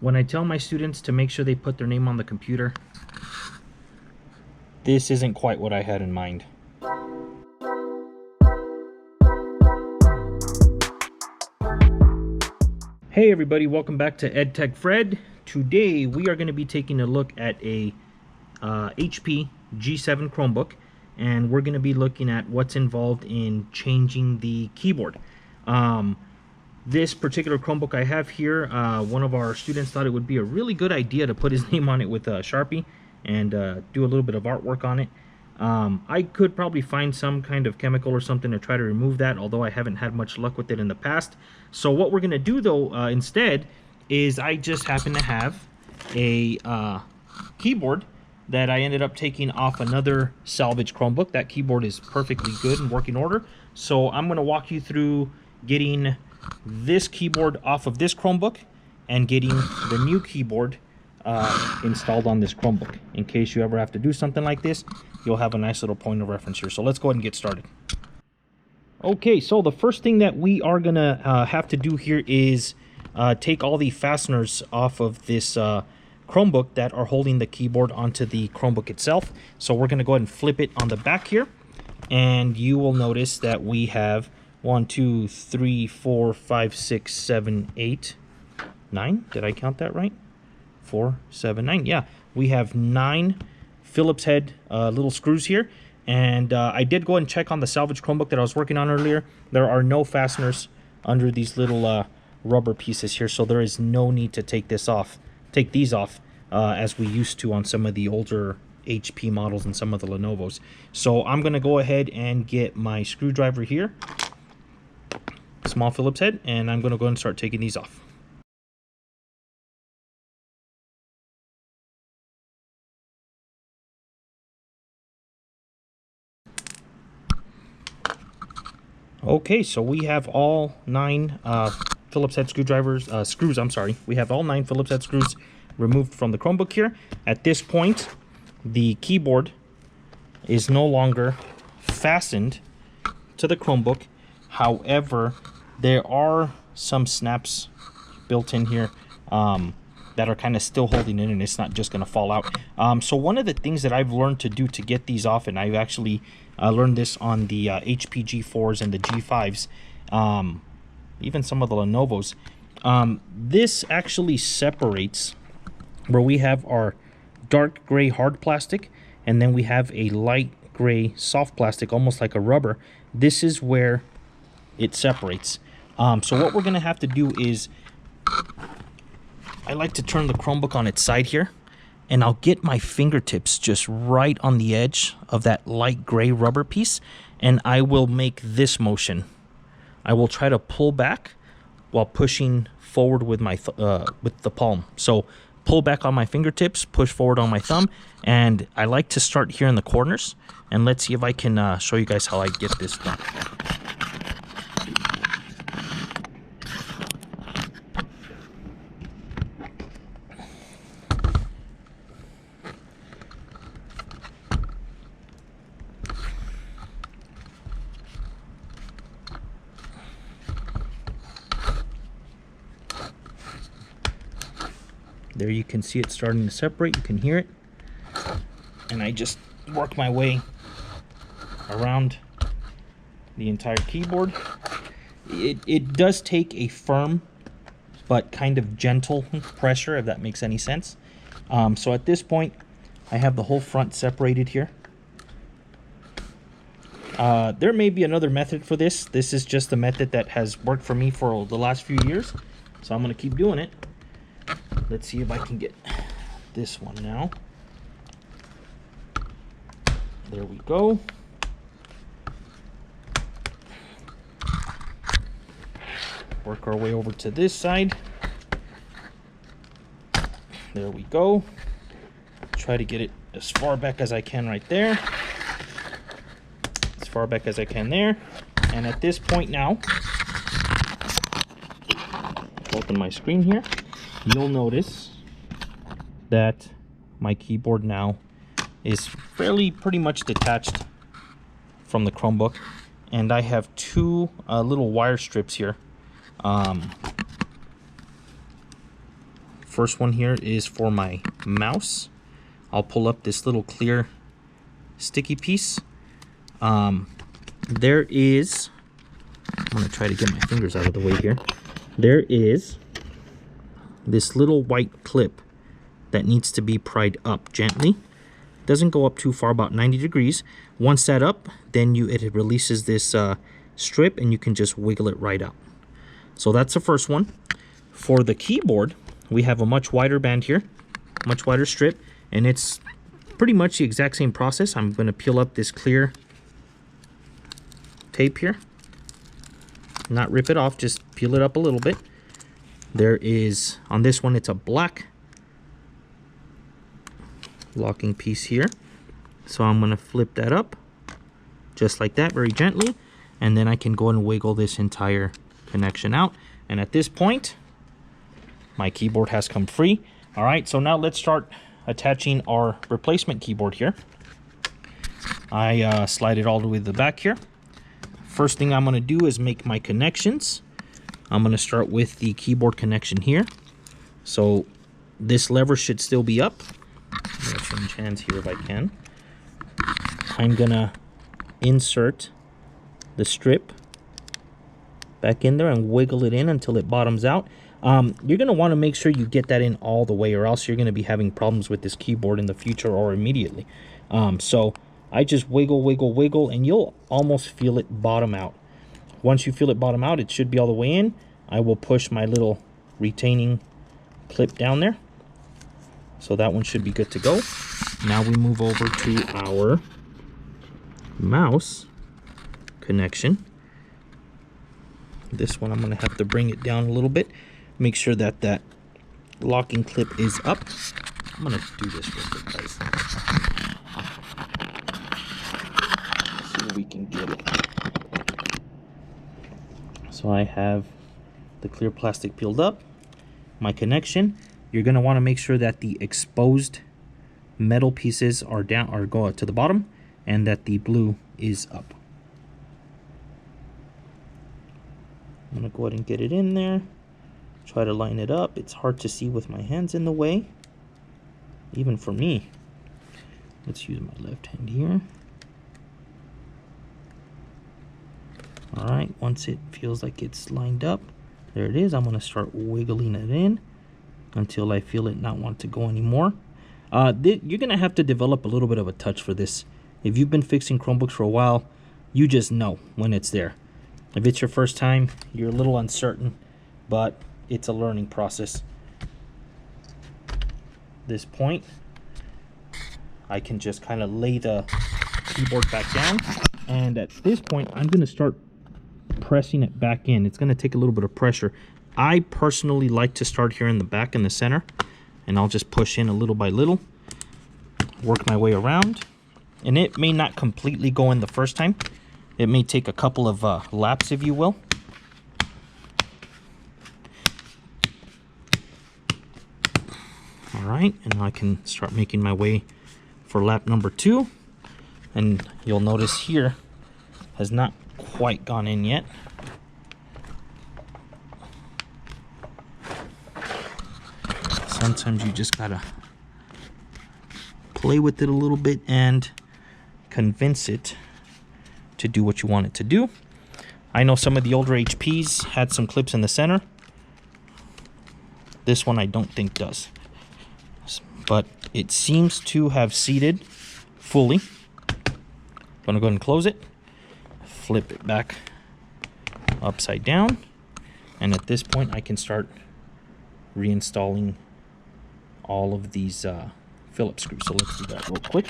When I tell my students to make sure they put their name on the computer, this isn't quite what I had in mind. Hey everybody, welcome back to EdTech Fred. Today we are going to be taking a look at a HP G7 Chromebook, and we're going to be looking at what's involved in changing the keyboard. This particular Chromebook I have here, one of our students thought it would be a really good idea to put his name on it with a Sharpie and do a little bit of artwork on it. I could probably find some kind of chemical or something to try to remove that, although I haven't had much luck with it in the past. So what we're going to do though instead is I just happen to have a keyboard that I ended up taking off another salvage Chromebook. That keyboard is perfectly good and working order. So I'm going to walk you through getting this keyboard off of this Chromebook and getting the new keyboard installed on this Chromebook. In case you ever have to do something like this, you'll have a nice little point of reference here. So let's go ahead and get started. Okay, so the first thing that we are gonna have to do here is take all the fasteners off of this Chromebook that are holding the keyboard onto the Chromebook itself. So we're gonna go ahead and flip it on the back here, and you will notice that we have 1, 2, 3, 4, 5, 6, 7, 8, 9. Did I count that right? 4, 7, 9. Yeah, we have 9 Phillips head little screws here. And I did go and check on the salvage Chromebook that I was working on earlier. There are no fasteners under these little rubber pieces here, so there is no need to take these off as we used to on some of the older HP models and some of the Lenovo's. So I'm going to go ahead and get my screwdriver here, small Phillips head, and I'm going to go and start taking these off. Okay, so we have all 9 Phillips head screws. I'm sorry. We have all 9 Phillips head screws removed from the Chromebook here. At this point, the keyboard is no longer fastened to the Chromebook. However, there are some snaps built in here that are kind of still holding in, and it's not just going to fall out. So one of the things that I've learned to do to get these off, and I've actually learned this on the HP G4s and the G5s, even some of the Lenovo's. This actually separates where we have our dark gray hard plastic, and then we have a light gray soft plastic, almost like a rubber. This is where it separates. So what we're going to have to do is, I like to turn the Chromebook on its side here, and I'll get my fingertips just right on the edge of that light gray rubber piece, and I will make this motion. I will try to pull back while pushing forward with my with the palm. So pull back on my fingertips, push forward on my thumb, and I like to start here in the corners. And let's see if I can show you guys how I get this done. There you can see it starting to separate. You can hear it. And I just work my way around the entire keyboard. It does take a firm but kind of gentle pressure, if that makes any sense. So at this point, I have the whole front separated here. There may be another method for this. This is just the method that has worked for me for the last few years. So I'm going to keep doing it. Let's see if I can get this one now. There we go. Work our way over to this side. There we go. Try to get it as far back as I can right there. As far back as I can there. And at this point now, open my screen here. You'll notice that my keyboard now is pretty much detached from the Chromebook, and I have 2 little wire strips here first one here is for my mouse. I'll pull up this little clear sticky piece. There is, I'm gonna try to get my fingers out of the way here. There is this little white clip that needs to be pried up gently. Doesn't go up too far, about 90 degrees. Once that up, then it releases this strip and you can just wiggle it right out. So that's the first one. For the keyboard, we have a much wider band here, much wider strip, and it's pretty much the exact same process. I'm gonna peel up this clear tape here. Not rip it off, just peel it up a little bit. There is, on this one, it's a black locking piece here. So I'm gonna flip that up, just like that, very gently. And then I can go and wiggle this entire connection out. And at this point, my keyboard has come free. All right, so now let's start attaching our replacement keyboard here. I slide it all the way to the back here. First thing I'm gonna do is make my connections. I'm gonna start with the keyboard connection here. So this lever should still be up. I'm gonna change hands here if I can. I'm gonna insert the strip back in there and wiggle it in until it bottoms out. You're gonna wanna make sure you get that in all the way, or else you're gonna be having problems with this keyboard in the future or immediately. So I just wiggle, wiggle, wiggle, and you'll almost feel it bottom out. Once you feel it bottom out, it should be all the way in. I will push my little retaining clip down there. So that one should be good to go. Now we move over to our mouse connection. This one I'm gonna have to bring it down a little bit. Make sure that that locking clip is up. I'm gonna do this real quick, guys. See if we can get it. So I have the clear plastic peeled up, my connection. You're gonna wanna make sure that the exposed metal pieces are down, or go to the bottom, and that the blue is up. I'm gonna go ahead and get it in there. Try to line it up. It's hard to see with my hands in the way, even for me. Let's use my left hand here. All right, once it feels like it's lined up, there it is. I'm gonna start wiggling it in until I feel it not want to go anymore. You're gonna have to develop a little bit of a touch for this. If you've been fixing Chromebooks for a while, you just know when it's there. If it's your first time, you're a little uncertain, but it's a learning process. This point, I can just kind of lay the keyboard back down, and at this point, I'm gonna start pressing it back in. It's gonna take a little bit of pressure. I personally like to start here in the back in the center, and I'll just push in a little by little, work my way around. And it may not completely go in the first time. It may take a couple of laps, if you will. All right, and I can start making my way for lap number 2. And you'll notice here has not quite gone in yet. Sometimes you just gotta play with it a little bit and convince it to do what you want it to do. I know some of the older HPs had some clips in the center. This one I don't think does, but it seems to have seated fully. I'm gonna go ahead and close it, flip it back upside down, and at this point I can start reinstalling all of these Phillips screws. So let's do that real quick.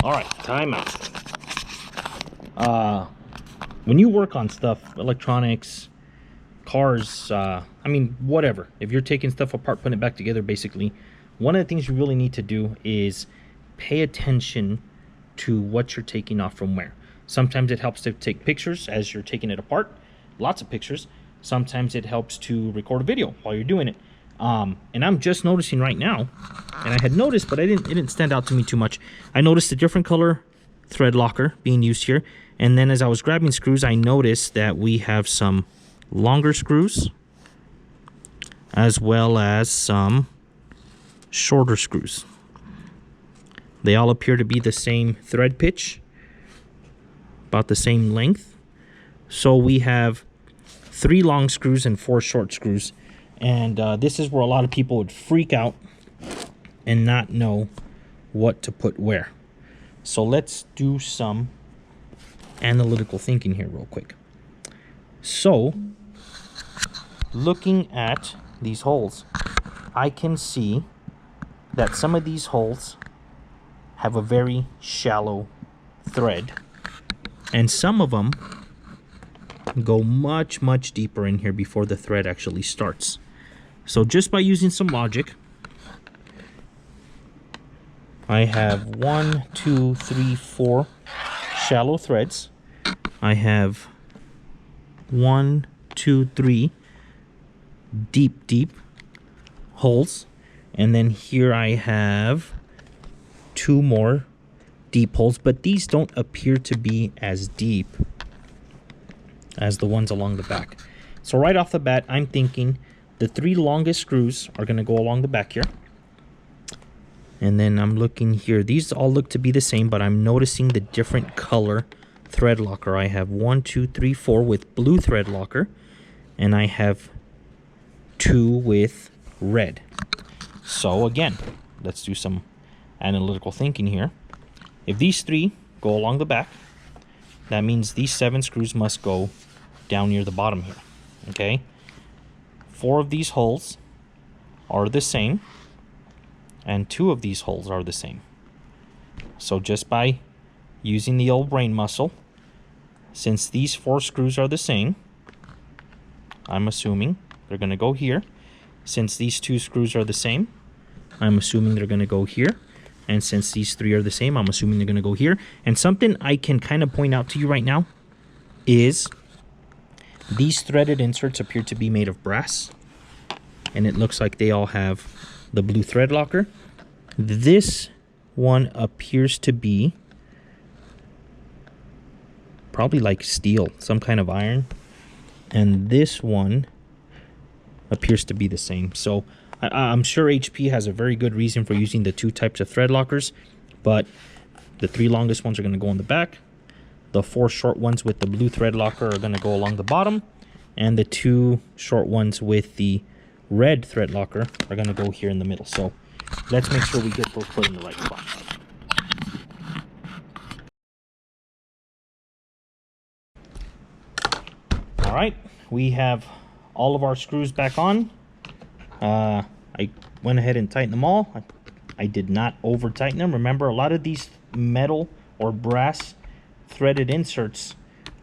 All right, time out. When you work on stuff, electronics, cars, I mean, whatever. If you're taking stuff apart, putting it back together, basically, one of the things you really need to do is pay attention to what you're taking off from where. Sometimes it helps to take pictures as you're taking it apart, lots of pictures. Sometimes it helps to record a video while you're doing it. And I'm just noticing right now, and I had noticed, but it didn't stand out to me too much. I noticed a different color thread locker being used here. And then as I was grabbing screws, I noticed that we have some longer screws as well as some shorter screws. They all appear to be the same thread pitch, about the same length. So we have 3 long screws and 4 short screws. And this is where a lot of people would freak out and not know what to put where. So let's do some analytical thinking here real quick. So looking at these holes, I can see that some of these holes have a very shallow thread, and some of them go much deeper in here before the thread actually starts. So just by using some logic, I have 1, 2, 3, 4 shallow threads. I have 1, 2, 3 deep holes, and then here I have 2 more deep holes, but these don't appear to be as deep as the ones along the back. So right off the bat, I'm thinking the 3 longest screws are going to go along the back here. And then I'm looking here. These all look to be the same, but I'm noticing the different color thread locker. I have 1, 2, 3, 4 with blue thread locker, and I have 2 with red. So again, let's do some analytical thinking here. If these 3 go along the back, that means these 7 screws must go down near the bottom here. Okay, 4 of these holes are the same, and 2 of these holes are the same. So just by using the old brain muscle, since these 4 screws are the same, I'm assuming they're going to go here. Since these 2 screws are the same, I'm assuming they're going to go here. And since these 3 are the same, I'm assuming they're going to go here. And something I can kind of point out to you right now is these threaded inserts appear to be made of brass. And it looks like they all have the blue thread locker. This one appears to be probably like steel, some kind of iron. And this one appears to be the same. So I'm sure HP has a very good reason for using the 2 types of thread lockers, but the 3 longest ones are going to go on the back. The 4 short ones with the blue thread locker are going to go along the bottom, and the 2 short ones with the red thread locker are going to go here in the middle. So let's make sure we get those put in the right spot. All right, we have all of our screws back on. I went ahead and tightened them all. I did not over tighten them. Remember, a lot of these metal or brass threaded inserts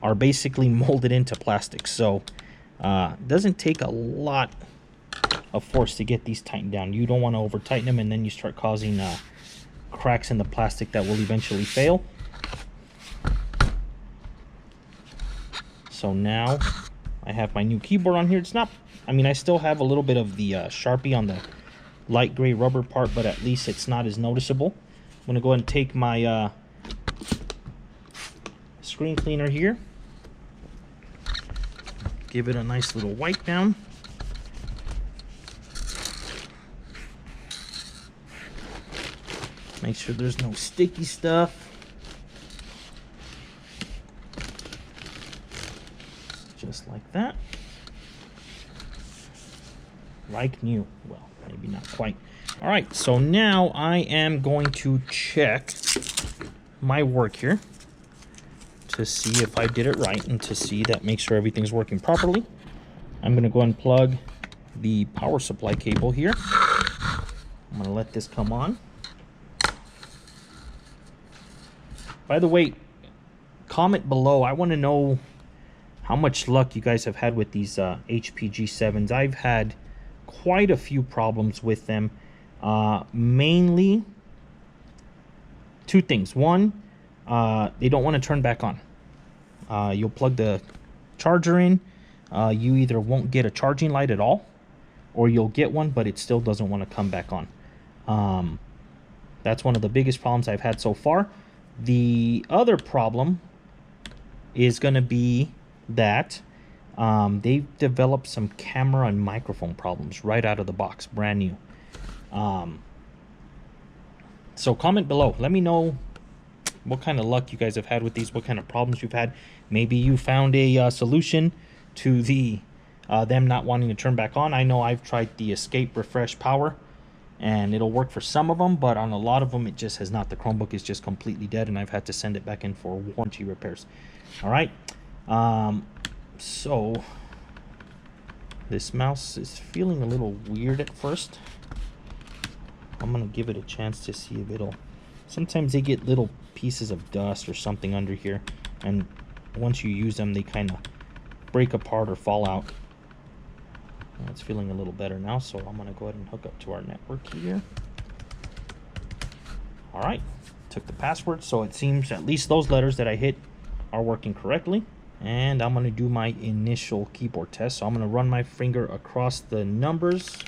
are basically molded into plastic, so it doesn't take a lot of force to get these tightened down. You don't want to over tighten them and then you start causing cracks in the plastic that will eventually fail. So now I have my new keyboard on here. It's not, I mean, I still have a little bit of the Sharpie on the light gray rubber part, but at least it's not as noticeable. I'm going to go ahead and take my screen cleaner here. Give it a nice little wipe down. Make sure there's no sticky stuff. Just like that. Like new. Well, maybe not quite. All right, so now I am going to check my work here to see if I did it right and to see that, make sure everything's working properly. I'm going to go and plug the power supply cable here. I'm going to let this come on. By the way, comment below. I want to know how much luck you guys have had with these HP G7s. I've had quite a few problems with them. Mainly 2 things. One, they don't want to turn back on. You'll plug the charger in. You either won't get a charging light at all, or you'll get one, but it still doesn't want to come back on. That's one of the biggest problems I've had so far. The other problem is going to be that they've developed some camera and microphone problems right out of the box, brand new. So comment below. Let me know what kind of luck you guys have had with these, what kind of problems you've had. Maybe you found a solution to the them not wanting to turn back on. I know I've tried the escape refresh power, and it'll work for some of them, but on a lot of them it just has not. The Chromebook is just completely dead, and I've had to send it back in for warranty repairs. All right, so this mouse is feeling a little weird at first. I'm gonna give it a chance to see if it'll. Sometimes they get little pieces of dust or something under here, and once you use them they kind of break apart or fall out. It's feeling a little better now, so I'm gonna go ahead and hook up to our network here. All right, took the password, so it seems at least those letters that I hit are working correctly. And I'm gonna do my initial keyboard test. So I'm gonna run my finger across the numbers,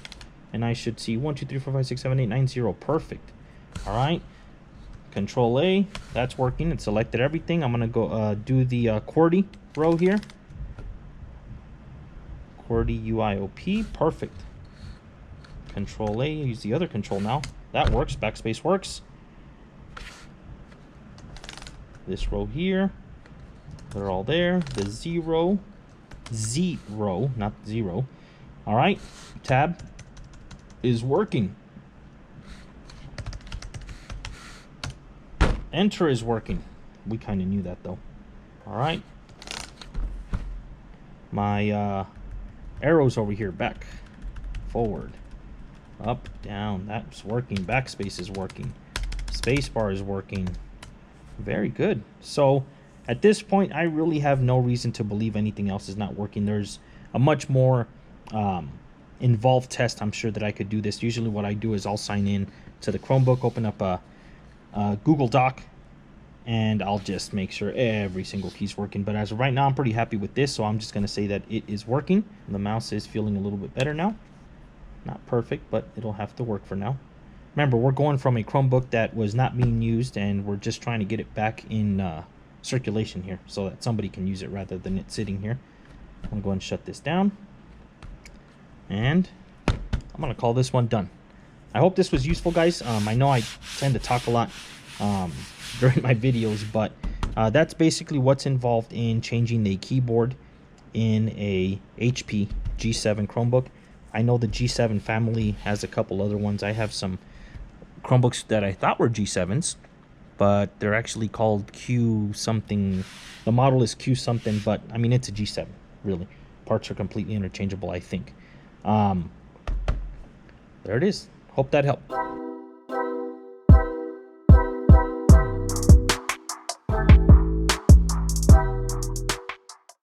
and I should see 1 2 3 4 5 6 7 8 9 0. Perfect. All right, Control A, that's working. It selected everything. I'm gonna go do the QWERTY row here. QWERTY UIOP, perfect. Control A, use the other control now. That works. Backspace works. This row here, they're all there. The Z row, not zero. All right, tab is working. Enter is working. We kind of knew that though. All right, my arrows over here, back, forward, up, down, that's working. Backspace is working. Spacebar is working. Very good. So at this point, I really have no reason to believe anything else is not working. There's a much more involved test, I'm sure, that I could do this. Usually what I do is I'll sign in to the Chromebook, open up a Google Doc, and I'll just make sure every single key's working. But as of right now, I'm pretty happy with this, so I'm just going to say that it is working. The mouse is feeling a little bit better now. Not perfect, but it'll have to work for now. Remember, we're going from a Chromebook that was not being used, and we're just trying to get it back in circulation here so that somebody can use it rather than it sitting here. I'm going to go ahead and shut this down, and I'm going to call this one done. I hope this was useful, guys. I know I tend to talk a lot during my videos, but that's basically what's involved in changing the keyboard in a HP G7 Chromebook. I know the G7 family has a couple other ones. I have some Chromebooks that I thought were G7s, but they're actually called Q something. The model is Q something, but I mean, it's a G7, really. Parts are completely interchangeable, I think. There it is. Hope that helped.